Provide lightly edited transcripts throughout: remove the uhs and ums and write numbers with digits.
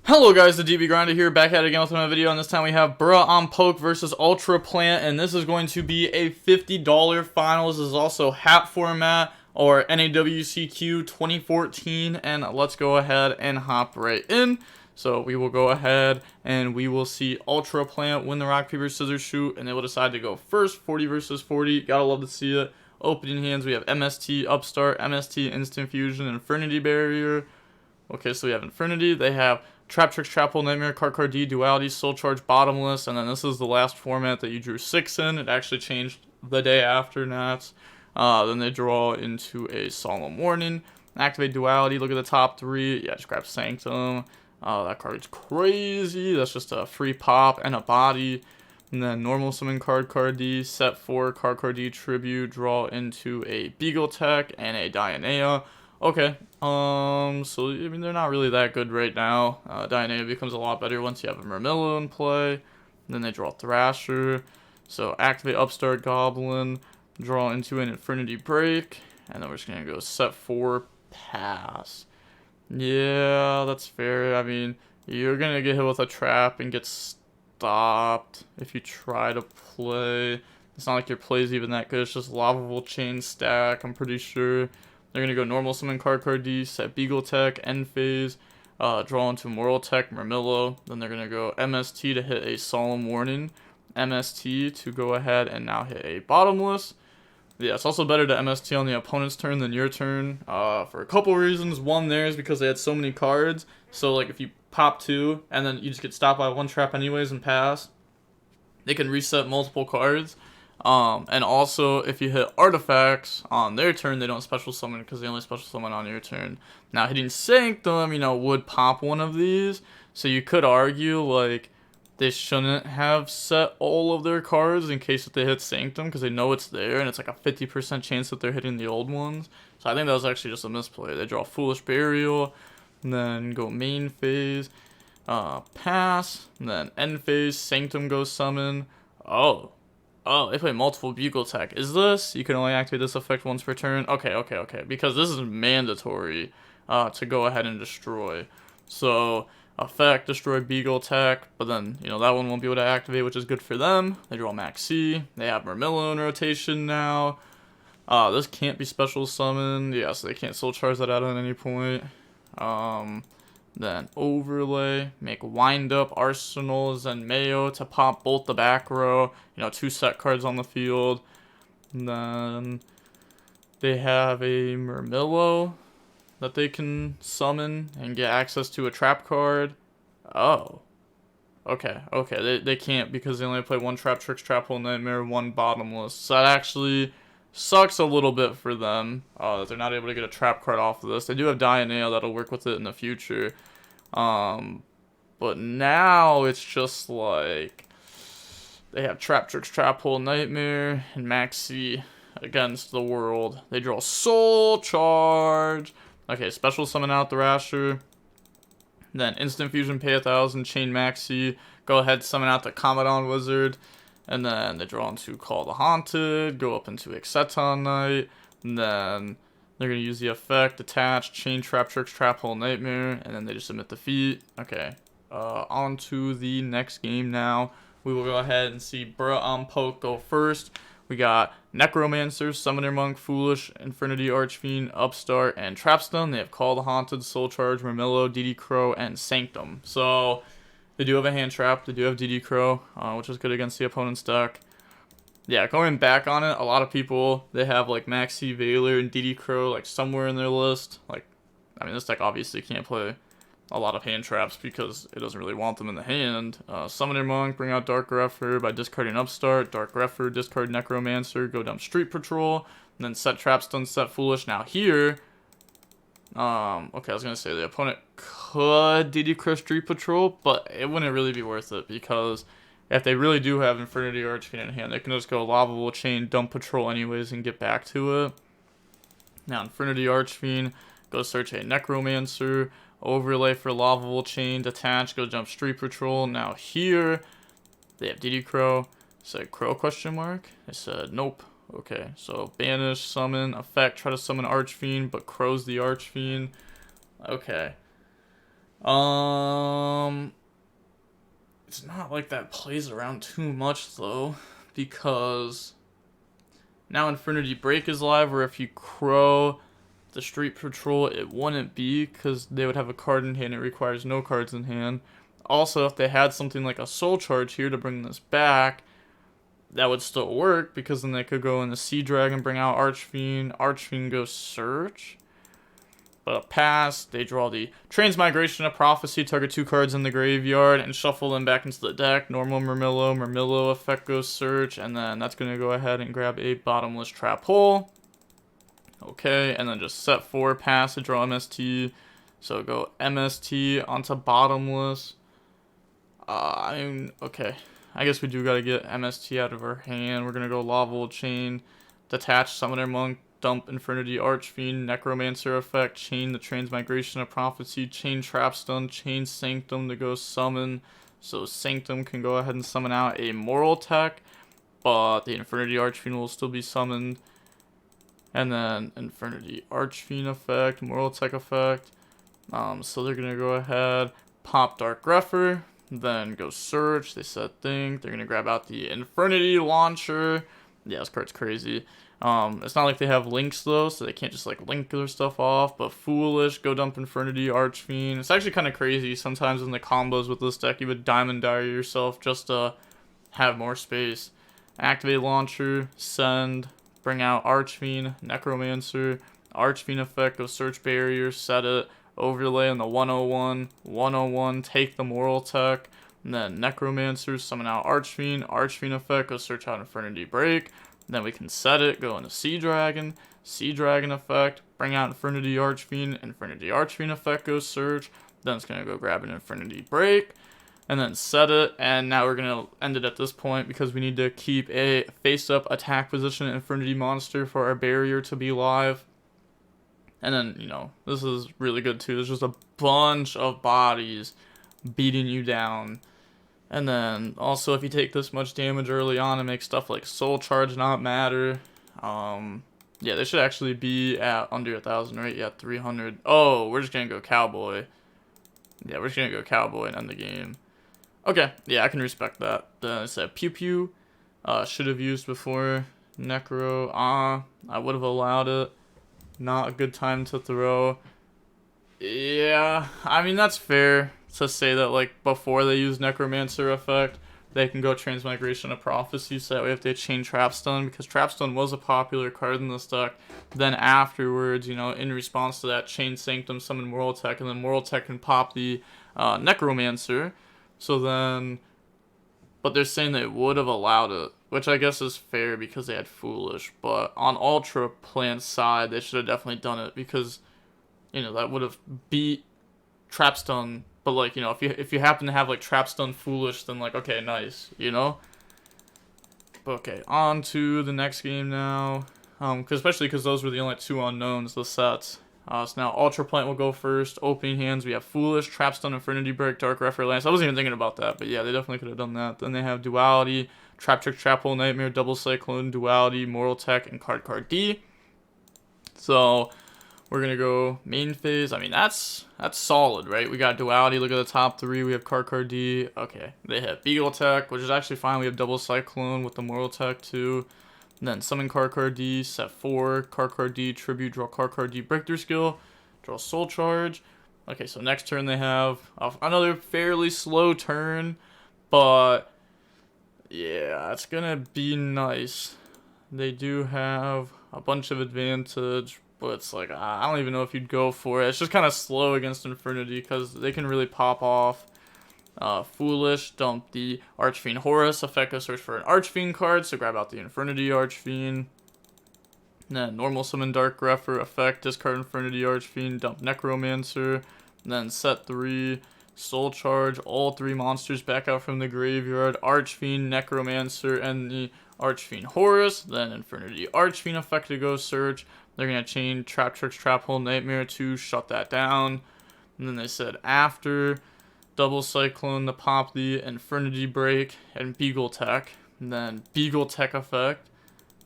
Hello guys, the DB Grinder here, back at it again with another video, and this time we have Bruh on Poke versus Ultra Plant, and this is going to be a $50 finals. This is also hat format, or NAWCQ 2014, and let's go ahead and hop right in. So we will go ahead and we will see Ultra Plant win the rock, paper, scissors shoot, and they will decide to go first, 40 versus 40, gotta love to see it. Opening hands, we have MST, Upstart, MST, Instant Fusion, Infernity Barrier. Okay, so we have Infernity, they have Trap Tricks, Trap Hole, Nightmare, Card D, Duality, Soul Charge, Bottomless, and then this is the last format that you drew 6 in. It actually changed the day after Nats. Then they draw into a Solemn Warning. Activate Duality, look at the top 3. Yeah, just grab Sanctum. That card's crazy. That's just a free pop and a body. And then Normal Summon Card D, set 4, Card D, Tribute, draw into a Beagle Tech and a Dianea. Okay, so, I mean, they're not really that good right now. Dianea becomes a lot better once you have a Murmillo in play. And then they draw Thrasher. So, activate Upstart Goblin, draw into an Infernity Break, and then we're just going to go set 4, pass. Yeah, that's fair. I mean, you're going to get hit with a trap and get stopped if you try to play. It's not like your play's even that good. It's just Lavable Chain Stack, I'm pretty sure. They're going to go Normal Summon Card D, set Beagle Tech, End Phase, draw into Moral Tech, Murmillo. Then they're going to go MST to hit a Solemn Warning, MST to go ahead and now hit a Bottomless. Yeah, it's also better to MST on the opponent's turn than your turn for a couple reasons. One there is because they had so many cards. So, like, if you pop 2 and then you just get stopped by 1 trap anyways and pass, they can reset multiple cards. And also, if you hit artifacts on their turn, they don't special summon because they only special summon on your turn. Now, hitting Sanctum, would pop one of these. So you could argue, like, they shouldn't have set all of their cards in case if they hit Sanctum because they know it's there and it's like a 50% chance that they're hitting the old ones. So I think that was actually just a misplay. They draw Foolish Burial, and then go main phase, pass, and then end phase, Sanctum goes summon. Oh, they play multiple Beagle Tech. Is this? You can only activate this effect once per turn? Okay. Because this is mandatory to go ahead and destroy. So, effect, destroy Beagle Tech. But then, that one won't be able to activate, which is good for them. They draw Max C. They have Murmillo in rotation now. This can't be special summoned. Yeah, so they can't soul charge that out at any point. Then overlay, make wind up Arsenals and Mayo to pop both the back row, 2 set cards on the field. And then they have a Murmillo that they can summon and get access to a trap card. Oh. Okay, they can't because they only play 1 Trap Tricks, Trap Hole, Nightmare, 1 Bottomless. So that actually sucks a little bit for them that they're not able to get a trap card off of this. They do have Dianea that'll work with it in the future. But now it's just like they have Trap Tricks, Trap Hole, Nightmare, and Maxi against the world. They draw Soul Charge. Okay, special summon out Thrasher. Then Instant Fusion, pay 1,000, chain Maxi. Go ahead, summon out the Commodon Wizard. And then they draw into Call the Haunted, go up into Exceton Knight, and then they're going to use the effect, attach, chain Trap Tricks, Trap Hole, Nightmare, and then they just submit defeat. Okay, on to the next game now. We will go ahead and see Bruh on Poke go first. We got Necromancer, Summoner Monk, Foolish, Infernity, Archfiend, Upstart, and Trapstone. They have Call the Haunted, Soul Charge, Murmillo, DD Crow, and Sanctum. So they do have a hand trap. They do have DD Crow, which is good against the opponent's deck. Yeah, going back on it, a lot of people, they have like Maxi, Veiler, and DD Crow like somewhere in their list. Like, this deck obviously can't play a lot of hand traps because it doesn't really want them in the hand. Summoner Monk, bring out Dark Greffer by discarding Upstart. Dark Greffer, discard Necromancer, go dump Street Patrol, and then set Trapstone, set Foolish. Now here, okay, I was going to say the opponent could DD Crow Street Patrol, but it wouldn't really be worth it because if they really do have Infernity Archfiend in hand, they can just go Lavable Chain, dump Patrol anyways, and get back to it. Now, Infernity Archfiend, go search a Necromancer, overlay for Lavable Chain, detach, go jump Street Patrol. Now here, they have DD Crow. Said Crow question mark? I said nope. Okay, so banish, summon, effect, try to summon Archfiend, but Crow's the Archfiend. Okay. It's not like that plays around too much, though, because now Infernity Break is live, or if you Crow the Street Patrol, it wouldn't be, because they would have a card in hand. It requires no cards in hand. Also, if they had something like a Soul Charge here to bring this back, that would still work, because then they could go in the Sea Dragon, bring out Archfiend. Archfiend goes Search. But a pass, they draw the Transmigration of Prophecy, target 2 cards in the graveyard, and shuffle them back into the deck. Normal Murmillo, Murmillo effect goes Search, and then that's going to go ahead and grab a Bottomless Trap Hole. Okay, and then just set 4, pass to draw MST. So go MST onto Bottomless. Okay. I guess we do got to get MST out of our hand. We're going to go Lava Chain, Detach Summoner Monk, dump Infernity Archfiend, Necromancer effect, chain the Transmigration of Prophecy, chain Trapstun, chain Sanctum to go summon. So Sanctum can go ahead and summon out a Moral Tech, but the Infernity Archfiend will still be summoned. And then Infernity Archfiend effect, Moral Tech effect. So they're going to go ahead, pop Dark Grepher, then go Search. They said Think. They're going to grab out the Infernity Launcher. Yeah, this card's crazy. It's not like they have links though, so they can't just like link their stuff off, but Foolish, go dump Infernity Archfiend. It's actually kind of crazy. Sometimes in the combos with this deck, you would Diamond Diary yourself just to have more space. Activate Launcher, send, bring out Archfiend, Necromancer, Archfiend effect, go Search Barrier, set it, overlay on the 101, 101, take the Moral Tech, and then Necromancer, summon out Archfiend, Archfiend effect, go search out Infernity Break. Then we can set it, go into Sea Dragon effect, bring out Infernity Archfiend effect, go search. Then it's going to go grab an Infernity Break, and then set it. And now we're going to end it at this point because we need to keep a face-up attack position Infernity Monster for our barrier to be live. And then, you know, this is really good too. There's just a bunch of bodies beating you down. And then, also, if you take this much damage early on, it makes stuff like Soul Charge not matter. Yeah, they should actually be at under 1,000, right? Yeah, 300. Oh, we're just gonna go Cowboy. Yeah, we're just gonna go Cowboy and end the game. Okay, yeah, I can respect that. Then it said Pew Pew. Should have used before. Necro. I would have allowed it. Not a good time to throw. Yeah, I mean, that's fair to say that, like, before they use Necromancer effect, they can go Transmigration of Prophecy, so that way if they chain Trapstun, because Trapstun was a popular card in this deck, then afterwards, you know, in response to that, chain Sanctum, summon Moral Tech, and then Moral Tech can pop the Necromancer, so then, but they're saying they would have allowed it, which I guess is fair because they had Foolish, but on Ultra Plan's side, they should have definitely done it, because, you know, that would have beat Trapstun. But, like, you know, if you happen to have, like, Trapstun Foolish, then, like, okay, nice, you know? But, okay, on to the next game now. Especially because those were the only 2 unknowns, the sets. So now Ultra Plant will go first. Opening hands, we have Foolish, Trapstun, Infernity Break, Dark Refer Lance. I wasn't even thinking about that, but yeah, they definitely could have done that. Then they have Duality, Trap Trick, Trap Hole, Nightmare, Double Cyclone, Duality, Moral Tech, and Card D. So we're going to go main phase. I mean, that's solid, right? We got Duality. Look at the top 3. We have Card D. Okay. They have Beagle Tech, which is actually fine. We have Double Cyclone with the Moral Tech, too. And then summon Card D, set 4. Card D, Tribute, draw Card D, Breakthrough Skill. Draw Soul Charge. Okay, so next turn they have another fairly slow turn. But, yeah, it's going to be nice. They do have a bunch of advantage. But it's like, I don't even know if you'd go for it. It's just kind of slow against Infernity because they can really pop off. Foolish, dump the Archfiend Horus. Effect, go search for an Archfiend card. So grab out the Infernity Archfiend. And then normal summon Dark Grepher. Effect, discard Infernity Archfiend. Dump Necromancer. And then set 3. Soul Charge. All 3 monsters back out from the graveyard. Archfiend, Necromancer, and the Archfiend Horus. Then Infernity Archfiend effect to go search. They're going to chain Trap Tricks, Trap Hole, Nightmare to shut that down. And then they said after Double Cyclone to pop the Infernity Break and Beagle Tech. And then Beagle Tech effect,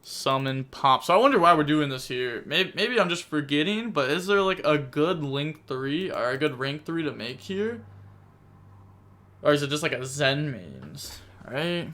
summon, pop. So I wonder why we're doing this here. Maybe I'm just forgetting, but is there like a good Link 3 or a good rank 3 to make here? Or is it just like a Zen mains, right?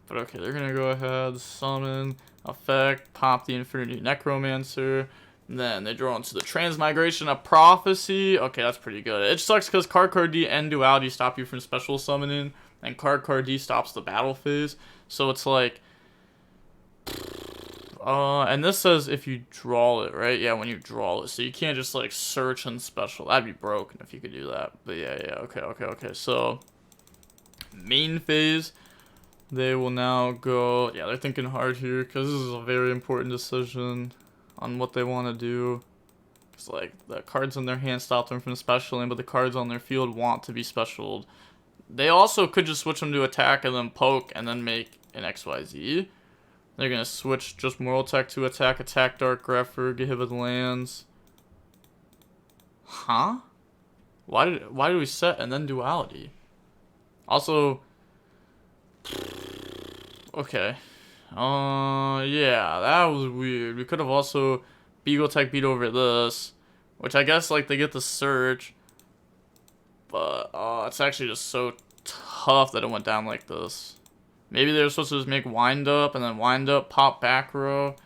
But okay, they're gonna go ahead, summon, effect, pop the Infernity Necromancer, and then they draw into the Transmigration of Prophecy. Okay, that's pretty good. It sucks because card D and Duality stop you from special summoning, and card D stops the battle phase. So it's like, and this says if you draw it, right? Yeah, when you draw it. So you can't just like search and special. That'd be broken if you could do that. But yeah, okay. So main phase. They will now go, yeah, they're thinking hard here, because this is a very important decision on what they want to do. It's like, the cards in their hand stop them from specialing, but the cards on their field want to be specialed. They also could just switch them to attack and then poke, and then make an XYZ. They're going to switch just Moral Tech to attack Dark Grepher, get hit with lands. Huh? Why did we set and then Duality? Also... Okay. Yeah, that was weird. We could have also Beagle Tech beat over this, which I guess, like, they get the search, but, it's actually just so tough that it went down like this. Maybe they were supposed to just make Wind Up, and then Wind Up, pop back row,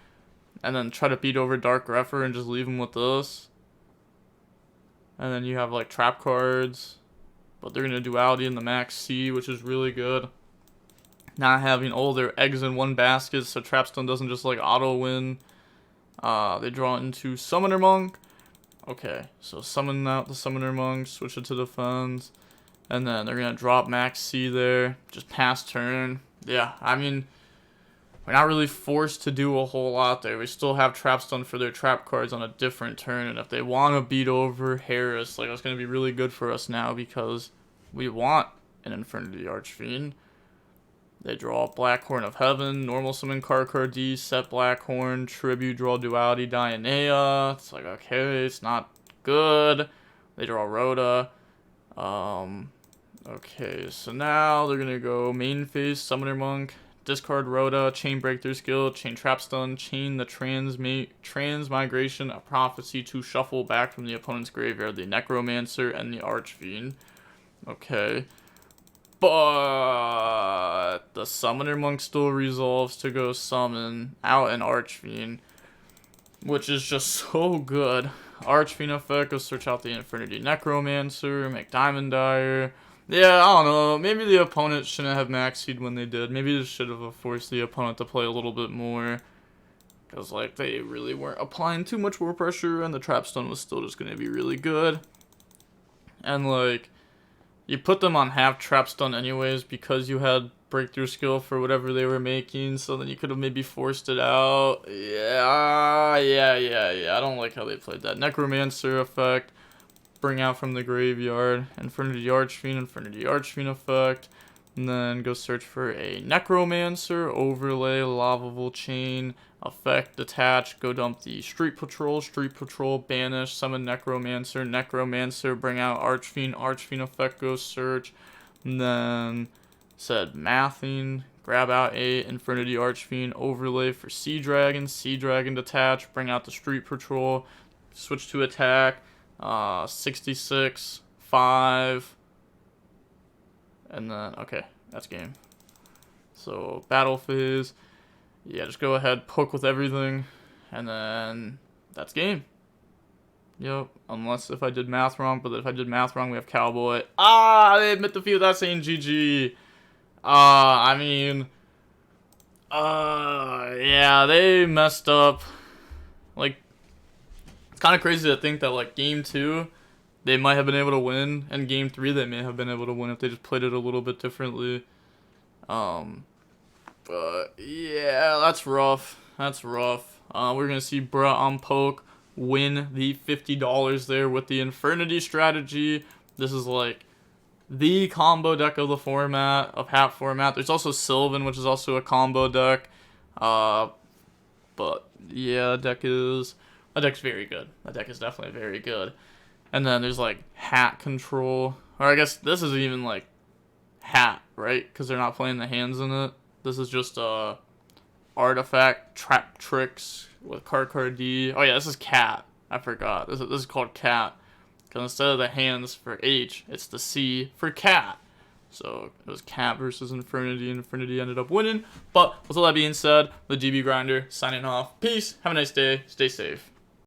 and then try to beat over Dark Grepher and just leave him with this. And then you have, like, trap cards, but they're gonna Duality in the Max C, which is really good. Not having all their eggs in one basket, so Trapstone doesn't just like auto win. They draw into Summoner Monk. Okay, so summon out the Summoner Monk, switch it to defense, and then they're gonna drop Max C there, just pass turn. Yeah, I mean, we're not really forced to do a whole lot there. We still have Trapstone for their trap cards on a different turn, and if they want to beat over Harris, like, that's gonna be really good for us now because we want an Infernity Archfiend. They draw Blackhorn of Heaven, normal summon card D, set Blackhorn, tribute, draw Duality, Dianea. It's like, okay, it's not good. They draw Rhoda. Okay, so now they're gonna go main phase, Summoner Monk, discard Rhoda, chain Breakthrough Skill, chain Trapstone, chain the Transmigration of Prophecy to shuffle back from the opponent's graveyard the Necromancer and the Archfiend. Okay. But the Summoner Monk still resolves to go summon out an Archfiend, which is just so good. Archfiend effect, go search out the Infernity Necromancer, make Diamond Dyer. Yeah, I don't know. Maybe the opponent shouldn't have maxied when they did. Maybe they should have forced the opponent to play a little bit more. Because, like, they really weren't applying too much war pressure, and the Trapstone was still just going to be really good. And, like... You put them on half Trapstone anyways because you had Breakthrough Skill for whatever they were making, so then you could have maybe forced it out. Yeah. I don't like how they played that. Necromancer effect, bring out from the graveyard, Infernity Archfiend effect, and then go search for a Necromancer, overlay, Lavable Chain, effect, detach, go dump the Street Patrol, banish, summon Necromancer, bring out Archfiend effect, go search, and then said Mathing, grab out a Infernity Archfiend, overlay for Sea Dragon, detach, bring out the Street Patrol, switch to attack, 66, 5, and then, okay, that's game. So, battle phase. Yeah, just go ahead, poke with everything, and then that's game. Yep, unless if I did math wrong, but if I did math wrong, we have Cowboy. They admit defeat without saying GG. I mean, yeah, they messed up. Like, it's kind of crazy to think that, like, game 2, they might have been able to win, and game 3, they may have been able to win if they just played it a little bit differently. But, yeah, that's rough. We're going to see Bruh on Poke win the $50 there with the Infernity strategy. This is, like, the combo deck of the format, of hat format. There's also Sylvan, which is also a combo deck. But, yeah, that deck's very good. That deck is definitely very good. And then there's, like, hat control. Or I guess this is even, like, hat, right? Because they're not playing the hands in it. This is just artifact trap tricks with card D. Oh yeah, this is cat. I forgot. This is called cat. Because instead of the hands for H, it's the C for cat. So it was Cat versus Infernity, and Infernity ended up winning. But with all that being said, the DB Grinder signing off. Peace. Have a nice day. Stay safe.